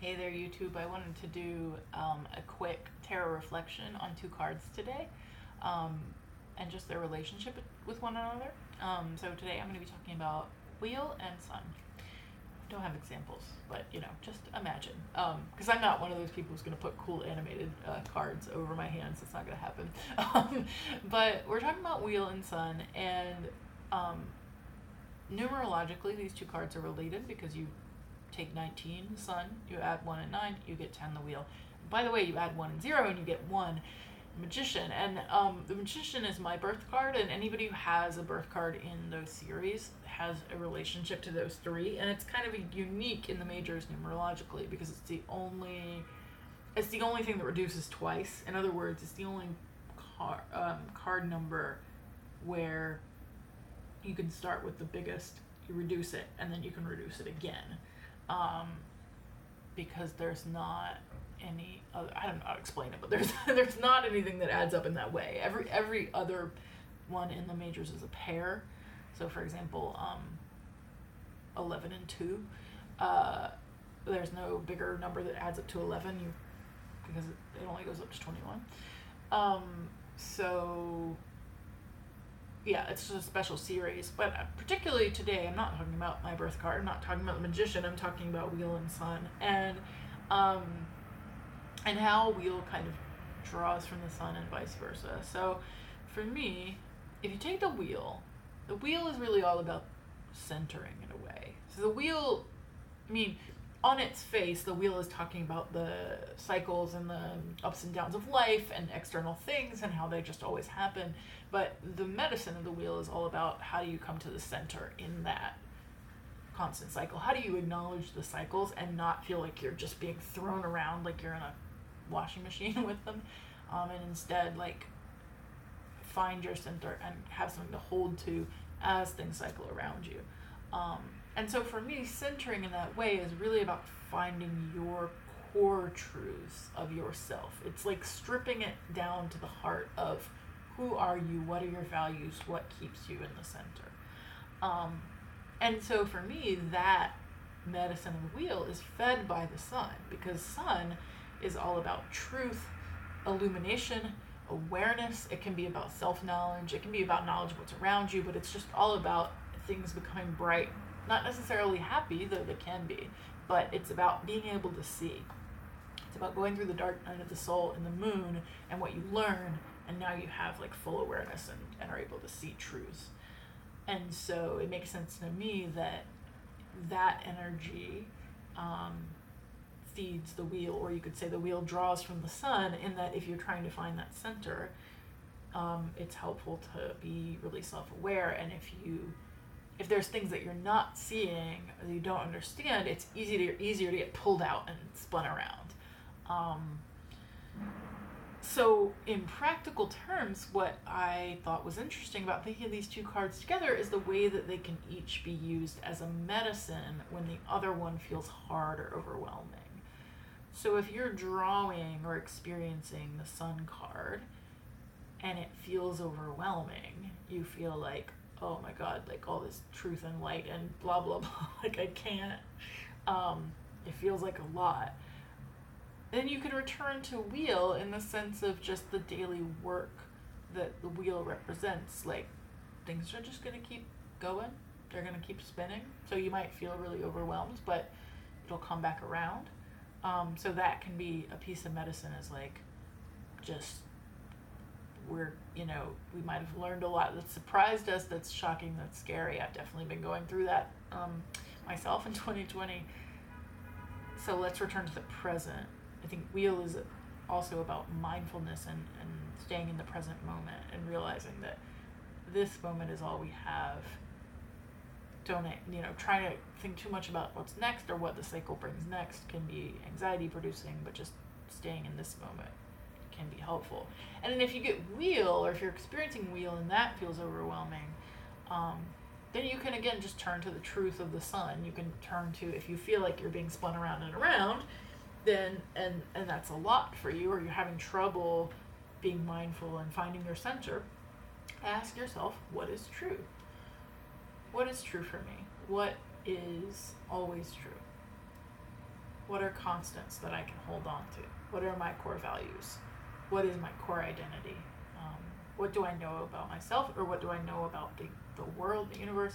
Hey there, YouTube. I wanted to do a quick tarot reflection on two cards today and just their relationship with one another. So today I'm going to be talking about Wheel and Sun. Don't have examples, but just imagine. Because I'm not one of those people who's going to put cool animated cards over my hands. It's not going to happen. But we're talking about Wheel and Sun, and numerologically, these two cards are related because you take 19, Sun, you add 1 and 9, you get 10, the Wheel. By the way, you add 1 and 0 and you get 1, Magician. And the Magician is my birth card, and anybody who has a birth card in those series has a relationship to those three, and it's kind of unique in the majors numerologically because it's the only thing that reduces twice. In other words, it's the only card number where you can start with the biggest, you reduce it, and then you can reduce it again. Because there's not any other, I don't know how to explain it, but there's not anything that adds up in that way. Every other one in the majors is a pair. So for example, 11 and 2, there's no bigger number that adds up to 11 because it only goes up to 21. So yeah, it's just a special series. But particularly today, I'm not talking about my birth card. I'm not talking about the Magician. I'm talking about Wheel and Sun, and how Wheel kind of draws from the Sun and vice versa. So for me, if you take the Wheel is really all about centering in a way. So the Wheel, on its face, the Wheel is talking about the cycles and the ups and downs of life and external things and how they just always happen. But the medicine of the Wheel is all about how do you come to the center in that constant cycle? How do you acknowledge the cycles and not feel like you're just being thrown around like you're in a washing machine with them, and instead find your center and have something to hold to as things cycle around you. And so for me, centering in that way is really about finding your core truths of yourself. It's like stripping it down to the heart of who are you, what are your values, what keeps you in the center. And so for me, that medicine of the Wheel is fed by the Sun, because Sun is all about truth, illumination, awareness. It can be about self-knowledge. It can be about knowledge of what's around you, but it's just all about things becoming bright. Not necessarily happy, though they can be, but it's about being able to see. It's about going through the dark night of the soul in the moon and what you learn, and now you have full awareness and are able to see truths. And so it makes sense to me that energy feeds the Wheel, or you could say the Wheel draws from the Sun, in that if you're trying to find that center, it's helpful to be really self-aware. And if there's things that you're not seeing or that you don't understand, it's easier to get pulled out and spun around. So in practical terms, what I thought was interesting about thinking of these two cards together is the way that they can each be used as a medicine when the other one feels hard or overwhelming. So if you're drawing or experiencing the Sun card and it feels overwhelming, you feel like, oh my God, all this truth and light and blah, blah, blah, I can't, it feels like a lot. Then you can return to Wheel in the sense of just the daily work that the Wheel represents. Things are just going to keep going. They're going to keep spinning. So you might feel really overwhelmed, but it'll come back around. So that can be a piece of medicine, is we might have learned a lot that surprised us, that's shocking, that's scary. I've definitely been going through that myself in 2020. So let's return to the present. I think Wheel is also about mindfulness and staying in the present moment and realizing that this moment is all we have. Don't, trying to think too much about what's next or what the cycle brings next can be anxiety producing, but just staying in this moment can be helpful. And then if you get Wheel, or if you're experiencing Wheel and that feels overwhelming, then you can again just turn to the truth of the Sun. You can turn to, if you feel like you're being spun around and around, then and that's a lot for you, or you're having trouble being mindful and finding your center, ask yourself, what is true? What is true for me? What is always true? What are constants that I can hold on to? What are my core values? What is my core identity? What do I know about myself, or what do I know about the world, the universe,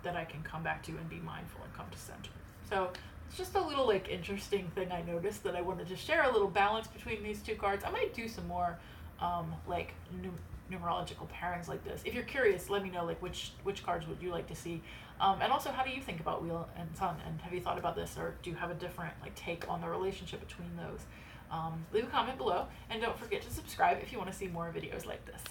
that I can come back to and be mindful and come to center? So it's just a little like interesting thing I noticed that I wanted to share, a little balance between these two cards. I might do some more like numerological pairings like this. If you're curious, let me know like which cards would you like to see, and also how do you think about wheel and sun, and have you thought about this, or do you have a different like take on the relationship between those? Leave a comment below, and don't forget to subscribe if you want to see more videos like this.